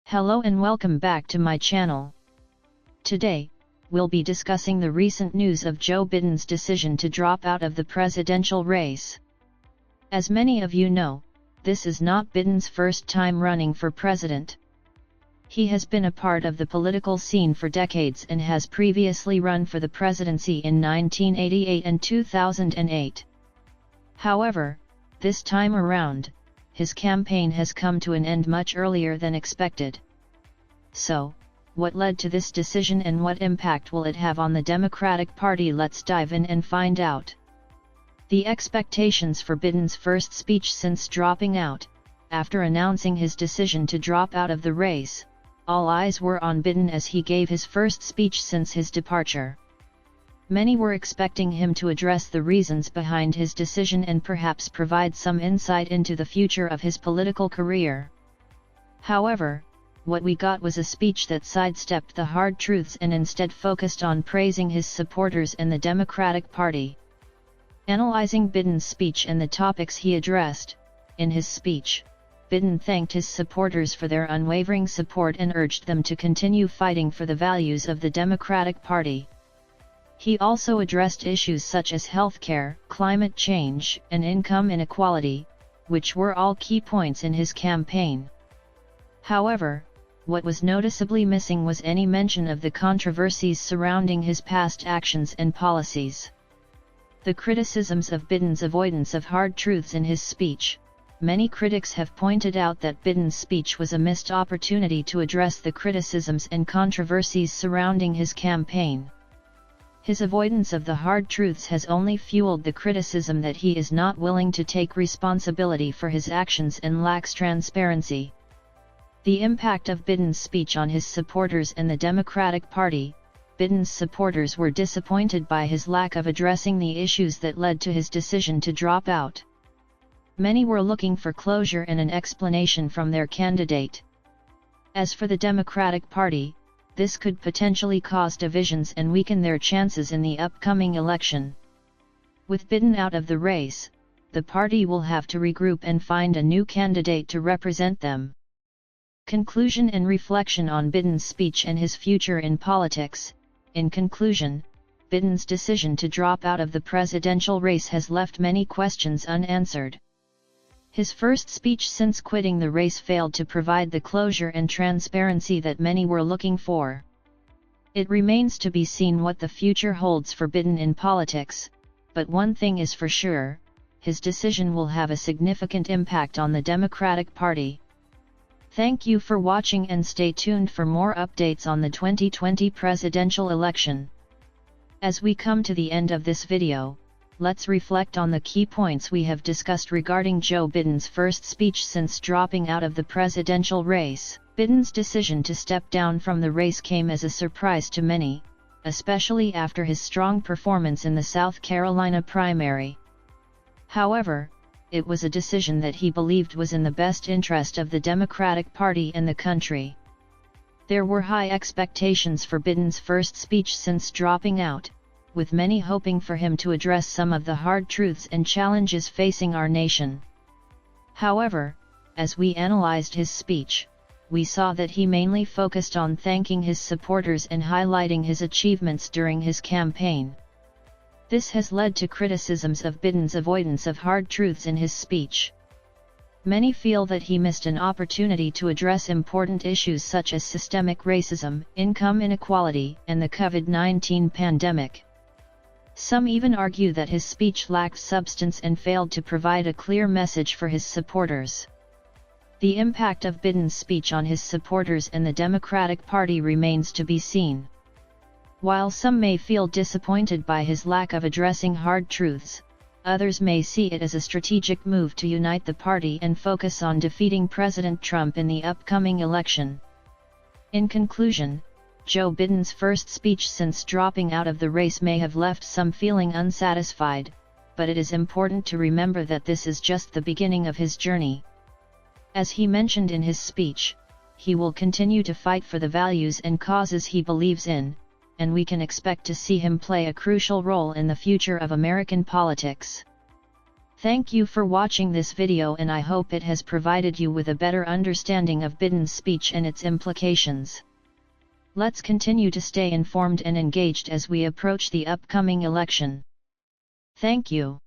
Hello and welcome back to my channel. Today, we'll be discussing the recent news of Joe Biden's decision to drop out of the presidential race. As many of you know, this is not Biden's first time running for president. He has been a part of the political scene for decades and has previously run for the presidency in 1988 and 2008. However, this time around, his campaign has come to an end much earlier than expected. So, what led to this decision and what impact will it have on the Democratic Party? Let's dive in and find out. The expectations for Biden's first speech since dropping out, after announcing his decision to drop out of the race, all eyes were on Biden as he gave his first speech since his departure. Many were expecting him to address the reasons behind his decision and perhaps provide some insight into the future of his political career. However, what we got was a speech that sidestepped the hard truths and instead focused on praising his supporters and the Democratic Party. Analyzing Biden's speech and the topics he addressed, in his speech, Biden thanked his supporters for their unwavering support and urged them to continue fighting for the values of the Democratic Party. He also addressed issues such as healthcare, climate change, and income inequality, which were all key points in his campaign. However, what was noticeably missing was any mention of the controversies surrounding his past actions and policies. The criticisms of Biden's avoidance of hard truths in his speech. Many critics have pointed out that Biden's speech was a missed opportunity to address the criticisms and controversies surrounding his campaign. His avoidance of the hard truths has only fueled the criticism that he is not willing to take responsibility for his actions and lacks transparency. The impact of Biden's speech on his supporters and the Democratic Party. Biden's supporters were disappointed by his lack of addressing the issues that led to his decision to drop out. Many were looking for closure and an explanation from their candidate. As for the Democratic Party, this could potentially cause divisions and weaken their chances in the upcoming election. With Biden out of the race, the party will have to regroup and find a new candidate to represent them. Conclusion and reflection on Biden's speech and his future in politics. In conclusion, Biden's decision to drop out of the presidential race has left many questions unanswered. His first speech since quitting the race failed to provide the closure and transparency that many were looking for. It remains to be seen what the future holds for Biden in politics, but one thing is for sure, his decision will have a significant impact on the Democratic Party. Thank you for watching and stay tuned for more updates on the 2020 presidential election. As we come to the end of this video, let's reflect on the key points we have discussed regarding Joe Biden's first speech since dropping out of the presidential race. Biden's decision to step down from the race came as a surprise to many, especially after his strong performance in the South Carolina primary. However, it was a decision that he believed was in the best interest of the Democratic Party and the country. There were high expectations for Biden's first speech since dropping out, with many hoping for him to address some of the hard truths and challenges facing our nation. However, as we analyzed his speech, we saw that he mainly focused on thanking his supporters and highlighting his achievements during his campaign. This has led to criticisms of Biden's avoidance of hard truths in his speech. Many feel that he missed an opportunity to address important issues such as systemic racism, income inequality, and the COVID-19 pandemic. Some even argue that his speech lacked substance and failed to provide a clear message for his supporters. The impact of Biden's speech on his supporters and the Democratic Party remains to be seen. While some may feel disappointed by his lack of addressing hard truths, others may see it as a strategic move to unite the party and focus on defeating President Trump in the upcoming election. In conclusion, Joe Biden's first speech since dropping out of the race may have left some feeling unsatisfied, but it is important to remember that this is just the beginning of his journey. As he mentioned in his speech, he will continue to fight for the values and causes he believes in, and we can expect to see him play a crucial role in the future of American politics. Thank you for watching this video, and I hope it has provided you with a better understanding of Biden's speech and its implications. Let's continue to stay informed and engaged as we approach the upcoming election. Thank you.